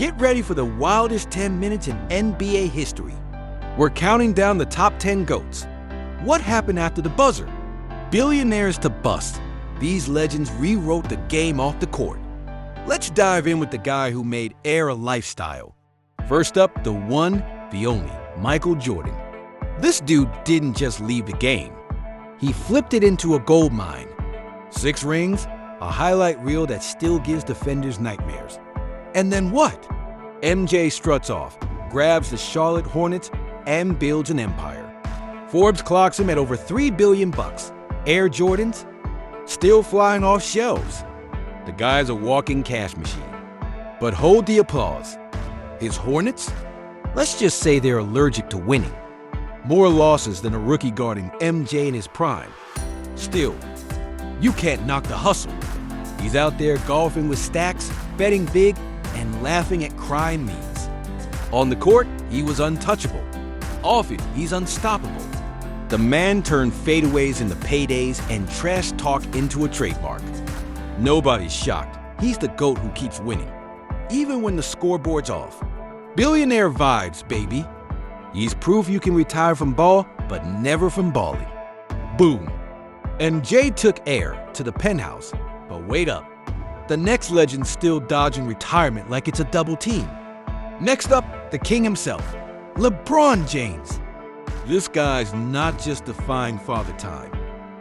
Get ready for the wildest 10 minutes in NBA history. We're counting down the top 10 GOATs. What happened after the buzzer? Billionaires to bust. These legends rewrote the game off the court. Let's dive in with the guy who made air a lifestyle. First up, the one, the only, Michael Jordan. This dude didn't just leave the game. He flipped it into a gold mine. 6 rings, a highlight reel that still gives defenders nightmares. And then what? MJ struts off, grabs the Charlotte Hornets, and builds an empire. Forbes clocks him at over $3 billion. Air Jordans, still flying off shelves. The guy's a walking cash machine. But hold the applause. His Hornets? Let's just say they're allergic to winning. More losses than a rookie guarding MJ in his prime. Still, you can't knock the hustle. He's out there golfing with stacks, betting big, and laughing at crime memes. On the court, he was untouchable. Off it, he's unstoppable. The man turned fadeaways into paydays and trash talk into a trademark. Nobody's shocked. He's the GOAT who keeps winning, even when the scoreboard's off. Billionaire vibes, baby. He's proof you can retire from ball, but never from balling. Boom. MJ took air to the penthouse, but wait up. The next legend's still dodging retirement like it's a double team. Next up, the king himself, LeBron James. This guy's not just defying father time.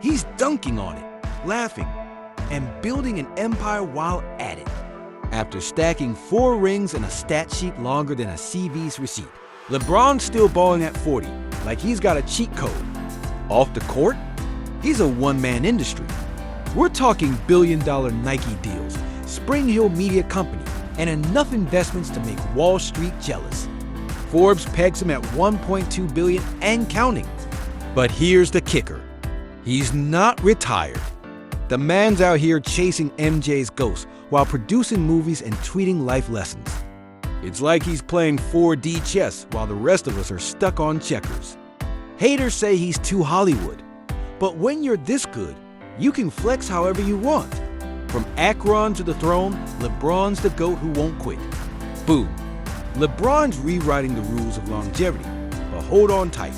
He's dunking on it, laughing, and building an empire while at it. After stacking 4 rings and a stat sheet longer than a CV's receipt, LeBron's still balling at 40, like he's got a cheat code. Off the court, he's a one-man industry. We're talking billion-dollar Nike deals, Spring Hill Media Company, and enough investments to make Wall Street jealous. Forbes pegs him at $1.2 billion and counting. But here's the kicker. He's not retired. The man's out here chasing MJ's ghost while producing movies and tweeting life lessons. It's like he's playing 4D chess while the rest of us are stuck on checkers. Haters say he's too Hollywood. But when you're this good, you can flex however you want. From Akron to the throne, LeBron's the GOAT who won't quit. Boom. LeBron's rewriting the rules of longevity, but hold on tight.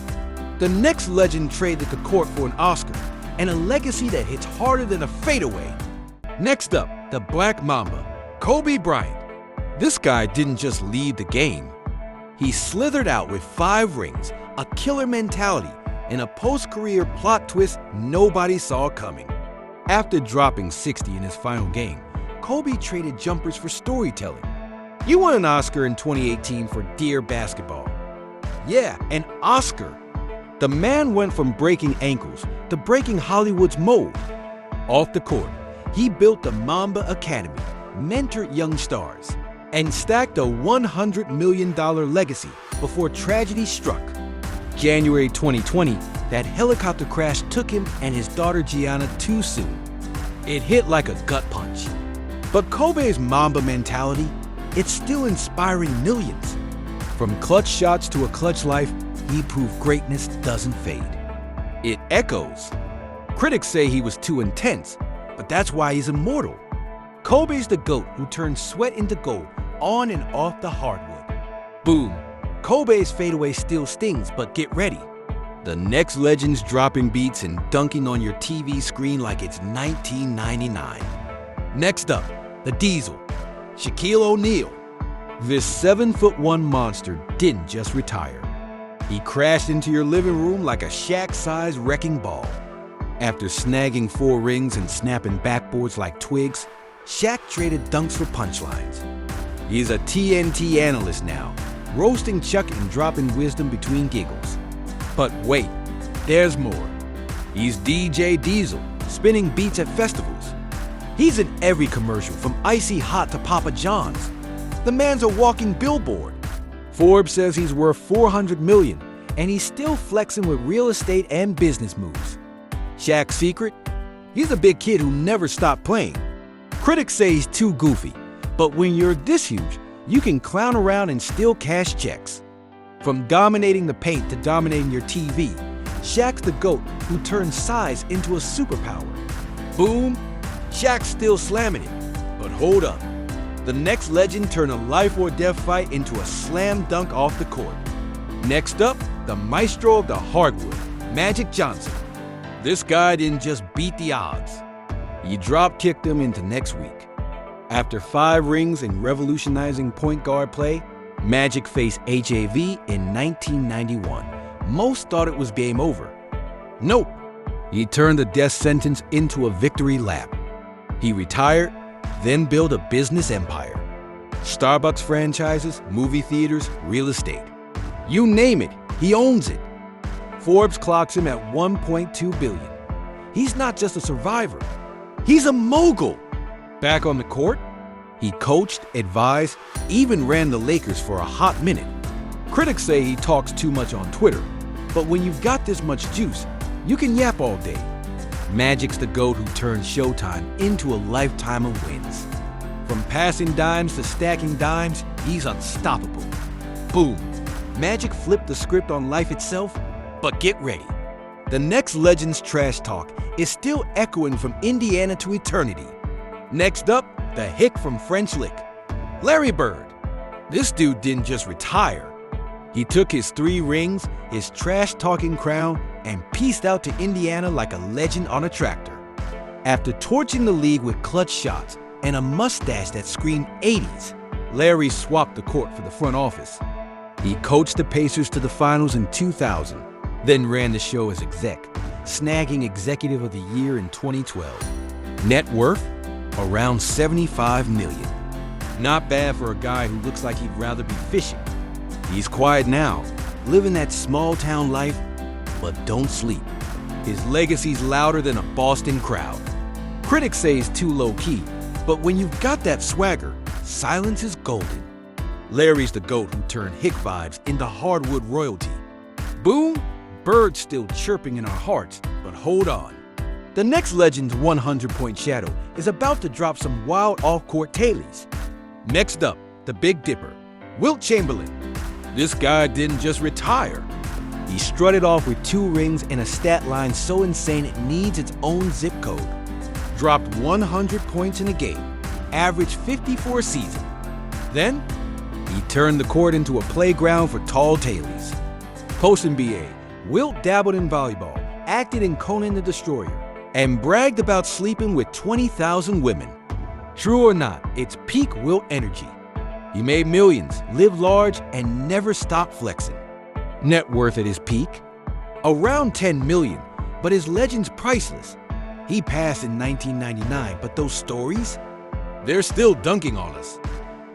The next legend traded the court for an Oscar and a legacy that hits harder than a fadeaway. Next up, the Black Mamba, Kobe Bryant. This guy didn't just leave the game. He slithered out with 5 rings, a killer mentality, and a post-career plot twist nobody saw coming. After dropping 60 in his final game, Kobe traded jumpers for storytelling. You won an Oscar in 2018 for Dear Basketball. Yeah, an Oscar. The man went from breaking ankles to breaking Hollywood's mold. Off the court, he built the Mamba Academy, mentored young stars, and stacked a $100 million legacy before tragedy struck. January 2020, that helicopter crash took him and his daughter Gianna too soon. It hit like a gut punch. But Kobe's Mamba mentality, it's still inspiring millions. From clutch shots to a clutch life, he proved greatness doesn't fade. It echoes. Critics say he was too intense, but that's why he's immortal. Kobe's the GOAT who turned sweat into gold on and off the hardwood. Boom. Kobe's fadeaway still stings, but get ready. The next legend's dropping beats and dunking on your TV screen like it's 1999. Next up, the Diesel, Shaquille O'Neal. This 7'1" monster didn't just retire. He crashed into your living room like a Shaq-sized wrecking ball. After snagging 4 rings and snapping backboards like twigs, Shaq traded dunks for punchlines. He's a TNT analyst now, roasting Chuck and dropping wisdom between giggles. But wait, there's more. He's DJ Diesel, spinning beats at festivals. He's in every commercial, from Icy Hot to Papa John's. The man's a walking billboard. Forbes says he's worth $400 million, and he's still flexing with real estate and business moves. Shaq's secret? He's a big kid who never stopped playing. Critics say he's too goofy, but when you're this huge, you can clown around and still cash checks. From dominating the paint to dominating your TV, Shaq's the GOAT who turns size into a superpower. Boom, Shaq's still slamming it. But hold up. The next legend turned a life or death fight into a slam dunk off the court. Next up, the maestro of the hardwood, Magic Johnson. This guy didn't just beat the odds. He drop-kicked them into next week. After 5 rings and revolutionizing point guard play, Magic faced HAV in 1991. Most thought it was game over. Nope. He turned the death sentence into a victory lap. He retired, then built a business empire. Starbucks franchises, movie theaters, real estate. You name it, he owns it. Forbes clocks him at $1.2 billion. He's not just a survivor, he's a mogul. Back on the court, he coached, advised, even ran the Lakers for a hot minute. Critics say he talks too much on Twitter, but when you've got this much juice, you can yap all day. Magic's the GOAT who turned Showtime into a lifetime of wins. From passing dimes to stacking dimes, he's unstoppable. Boom. Magic flipped the script on life itself, but get ready. The next legend's trash talk is still echoing from Indiana to eternity. Next up, the hick from French Lick, Larry Bird. This dude didn't just retire. He took his 3 rings, his trash-talking crown, and pieced out to Indiana like a legend on a tractor. After torching the league with clutch shots and a mustache that screamed 80s, Larry swapped the court for the front office. He coached the Pacers to the finals in 2000, then ran the show as exec, snagging Executive of the Year in 2012. Net worth? Around $75 million. Not bad for a guy who looks like he'd rather be fishing. He's quiet now, living that small-town life, but don't sleep. His legacy's louder than a Boston crowd. Critics say he's too low-key, but when you've got that swagger, silence is golden. Larry's the GOAT who turned hick vibes into hardwood royalty. Boom, birds still chirping in our hearts, but hold on. The next legend's 100-point shadow is about to drop some wild off-court tailies. Next up, the Big Dipper, Wilt Chamberlain. This guy didn't just retire. He strutted off with 2 rings and a stat line so insane it needs its own zip code. Dropped 100 points in a game, averaged 54 seasons. Then, he turned the court into a playground for tall tailies. Post-NBA, Wilt dabbled in volleyball, acted in Conan the Destroyer, and bragged about sleeping with 20,000 women. True or not, it's peak Wilt energy. He made millions, lived large, and never stopped flexing. Net worth at his peak? Around $10 million, but his legend's priceless. He passed in 1999, but those stories? They're still dunking on us.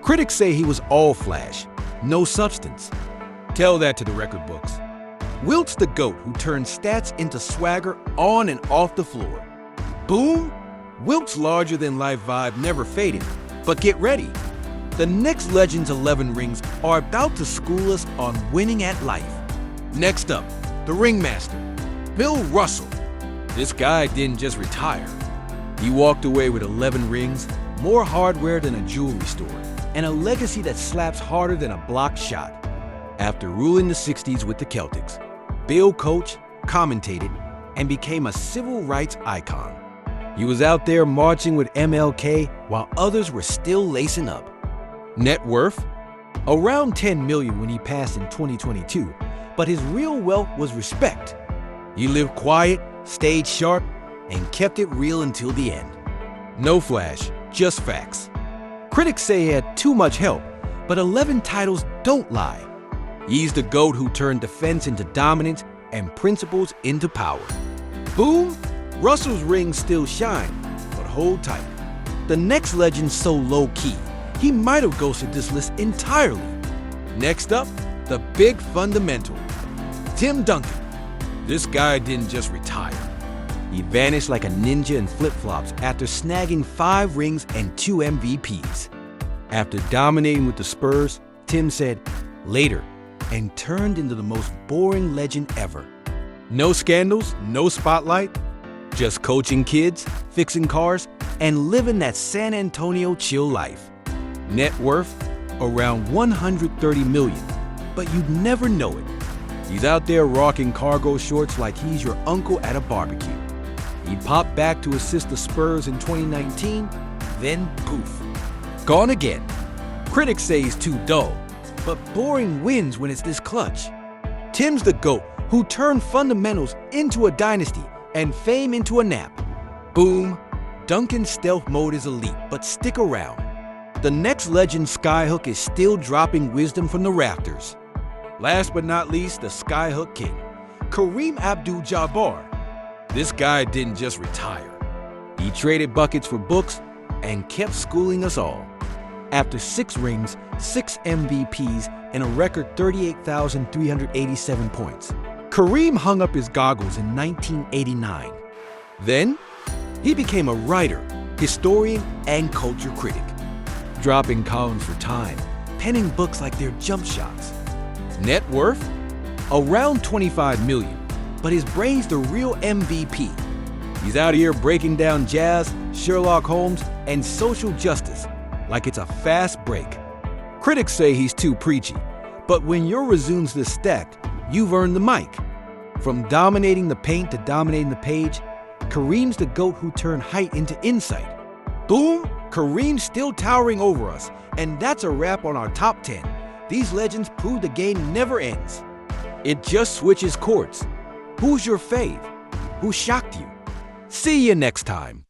Critics say he was all flash, no substance. Tell that to the record books. Wilt's the GOAT who turned stats into swagger on and off the floor. Boom! Wilt's larger-than-life vibe never faded, but get ready. The next legend's 11 rings are about to school us on winning at life. Next up, the ringmaster, Bill Russell. This guy didn't just retire. He walked away with 11 rings, more hardware than a jewelry store, and a legacy that slaps harder than a blocked shot. After ruling the 60s with the Celtics, Bill coached, commentated, and became a civil rights icon. He was out there marching with MLK while others were still lacing up. Net worth? Around $10 million when he passed in 2022, but his real wealth was respect. He lived quiet, stayed sharp, and kept it real until the end. No flash, just facts. Critics say he had too much help, but 11 titles don't lie. He's the GOAT who turned defense into dominance and principles into power. Boom! Russell's rings still shine, but hold tight. The next legend's so low-key, he might have ghosted this list entirely. Next up, the big fundamental, Tim Duncan. This guy didn't just retire. He vanished like a ninja in flip-flops after snagging 5 rings and 2 MVPs. After dominating with the Spurs, Tim said, "Later," and turned into the most boring legend ever. No scandals, no spotlight, just coaching kids, fixing cars, and living that San Antonio chill life. Net worth? Around $130 million, but you'd never know it. He's out there rocking cargo shorts like he's your uncle at a barbecue. He popped back to assist the Spurs in 2019, then poof. gone again. Critics say he's too dull, but boring wins when it's this clutch. Tim's the GOAT who turned fundamentals into a dynasty and fame into a nap. Boom. Duncan's stealth mode is elite, but stick around. The next legend, Skyhook, is still dropping wisdom from the rafters. Last but not least, the Skyhook King, Kareem Abdul-Jabbar. This guy didn't just retire. He traded buckets for books and kept schooling us all. After 6 rings, 6 MVPs, and a record 38,387 points, Kareem hung up his goggles in 1989. Then, he became a writer, historian, and culture critic, dropping columns for Time, penning books like their jump shots. Net worth? Around $25 million, but his brain's the real MVP. He's out here breaking down jazz, Sherlock Holmes, and social justice like it's a fast break. Critics say he's too preachy, but when your resumes this stacked, you've earned the mic. From dominating the paint to dominating the page, Kareem's the GOAT who turned height into insight. Boom! Kareem's still towering over us, and that's a wrap on our top 10. These legends prove the game never ends. It just switches courts. Who's your fave? Who shocked you? See you next time.